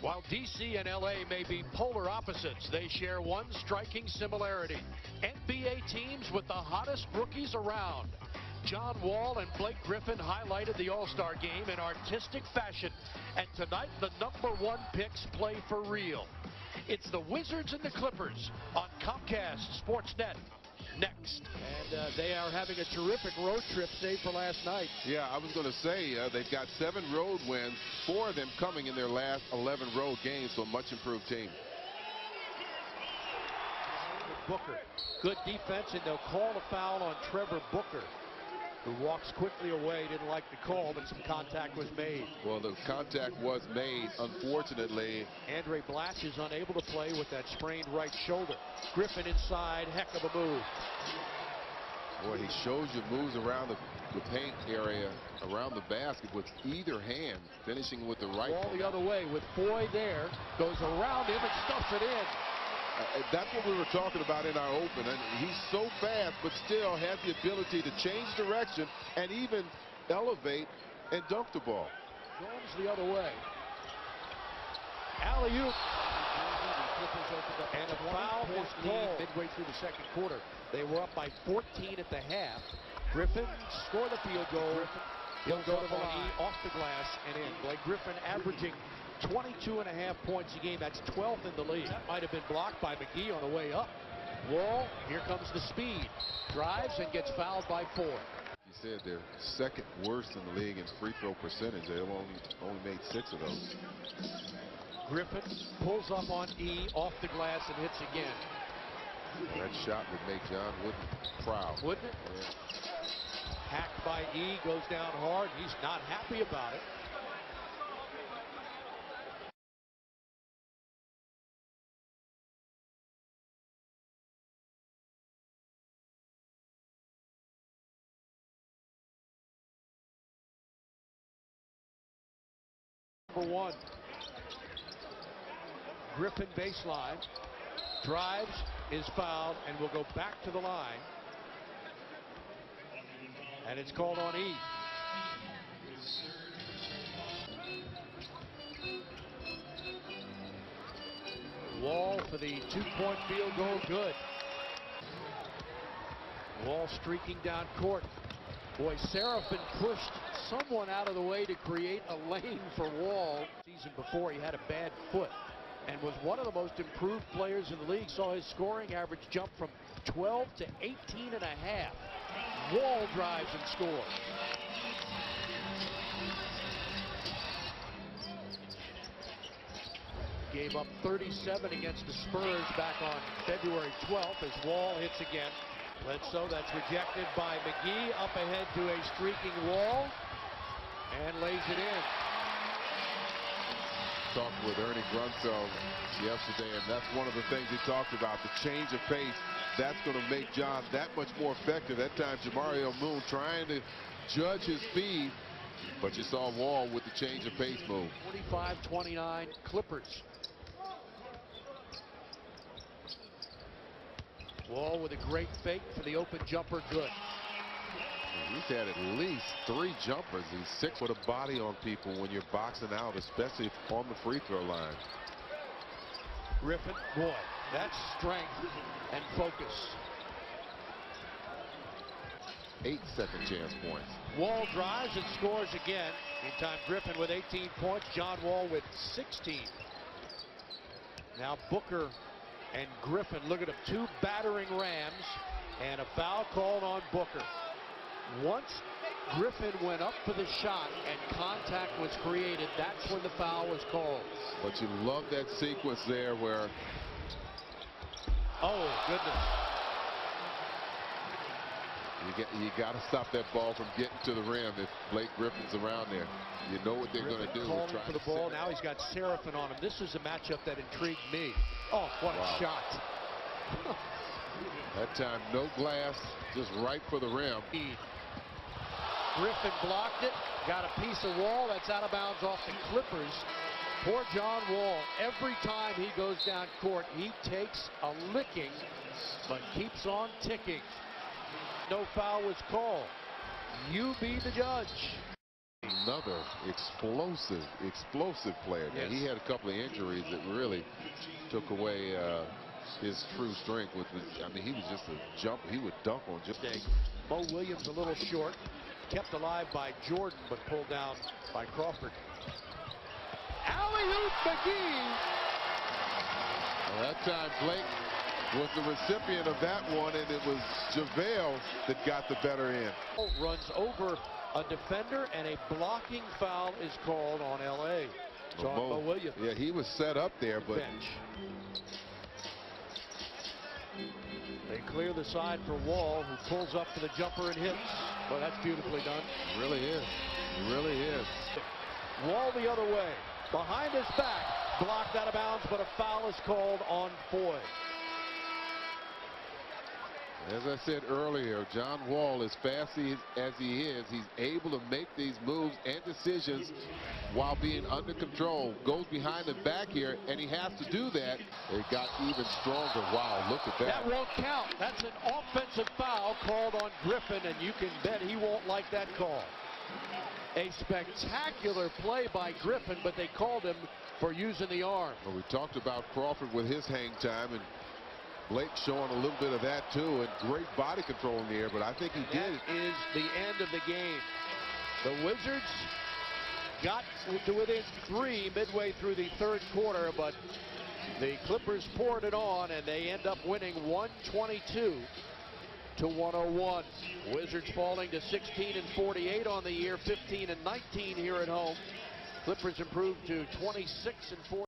While DC and LA may be polar opposites, they share one striking similarity. NBA teams with the hottest rookies around. John Wall and Blake Griffin highlighted the All-Star game in artistic fashion. And tonight, the #1 picks play for real. It's the Wizards and the Clippers on Comcast Sportsnet. Next. And they are having a terrific road trip, save for last night. Yeah, I was going to say they've got 7 road wins, 4 of them coming in their last 11 road games, so a much improved team. Booker, good defense, and they'll call a foul on Trevor Booker, who walks quickly away. Didn't like the call, but some contact was made. Well, the contact was made, unfortunately. Andre Blatch is unable to play with that sprained right shoulder. Griffin inside, heck of a move. Boy, he shows you moves around the paint area, around the basket with either hand, finishing with the right. All the other way with Boyd there, goes around him and stuffs it in. That's what we were talking about in our open. And he's so fast, but still has the ability to change direction and even elevate and dunk the ball. Jones the other way. Alley-oop. And a foul is called midway through the second quarter. They were up by 14 at the half. Griffin scored a field goal. He'll go to the line, off the glass and in. Blake Griffin averaging 22.5 points a game. That's 12th in the league. That might have been blocked by McGee on the way up. Wall, here comes the speed. Drives and gets fouled by 4. You said they're second worst in the league in free throw percentage. They've only made 6 of those. Griffin pulls up on E, off the glass and hits again. That shot would make John Wooden proud. Wouldn't it? Yeah. Hacked by E, goes down hard. He's not happy about it. Number 1. Griffin baseline. Drives, is fouled, and will go back to the line. And it's called on E. Wall for the 2-point field goal, good. Wall streaking down court. Boy, Seraphin pushed someone out of the way to create a lane for Wall. Season before, he had a bad foot and was one of the most improved players in the league. Saw his scoring average jump from 12 to 18.5. Wall drives and scores. Gave up 37 against the Spurs back on February 12th as Wall hits again. Bledsoe, that's rejected by McGee, up ahead to a streaking Wall, and lays it in. Talked with Ernie Grunfeld yesterday, and that's one of the things he talked about, the change of pace. That's going to make John that much more effective. That time, Jamario Moon trying to judge his speed, but you saw Wall with the change of pace move. 45-29 Clippers. Wall with a great fake for the open jumper, good. He's had at least 3 jumpers. He's sick with a body on people when you're boxing out, especially on the free throw line. Griffin, boy, that's strength and focus. 8 second chance points. Wall drives and scores again. Meantime, Griffin with 18 points, John Wall with 16. Now Booker and Griffin, look at them, 2 battering rams, and a foul called on Booker. Once Griffin went up for the shot and contact was created, that's when the foul was called. But you love that sequence there where... Oh, goodness. You got to stop that ball from getting to the rim if Blake Griffin's around there. You know what they're going to do. Calling for the ball. Now he's got Seraphin on him. This is a matchup that intrigued me. Oh, what a shot. That time, no glass, just right for the rim. Griffin blocked it, got a piece of Wall that's out of bounds off the Clippers. Poor John Wall, every time he goes down court, he takes a licking, but keeps on ticking. No foul was called. You be the judge. Another explosive player. Now, yes. he had a couple of injuries that really took away his true strength. I mean, he was just a jumper. He would dunk on just. Mo Williams a little short, kept alive by Jordan, but pulled down by Crawford. Alley-oop McGee. Well, that time Blake was the recipient of that one, and it was JaVale that got the better end. Runs over a defender, and a blocking foul is called on LA. So on Mo Williams. Yeah, he was set up there, but bench. They clear the side for Wall, who pulls up for the jumper and hits. Well, that's beautifully done. It really is. It really is. Wall the other way. Behind his back. Blocked out of bounds, but a foul is called on Foy. As I said earlier, John Wall, as fast as he is, he's able to make these moves and decisions while being under control. Goes behind the back here, and he has to do that. It got even stronger. Wow, look at that. That won't count. That's an offensive foul called on Griffin, and you can bet he won't like that call. A spectacular play by Griffin, but they called him for using the arm. Well, we talked about Crawford with his hang time, and Blake showing a little bit of that too, and great body control in the air, but I think he did. That is the end of the game. The Wizards got to within 3 midway through the third quarter, but the Clippers poured it on, and they end up winning 122 to 101. Wizards falling to 16-48 on the year, 15-19 here at home. Clippers improved to 26-40.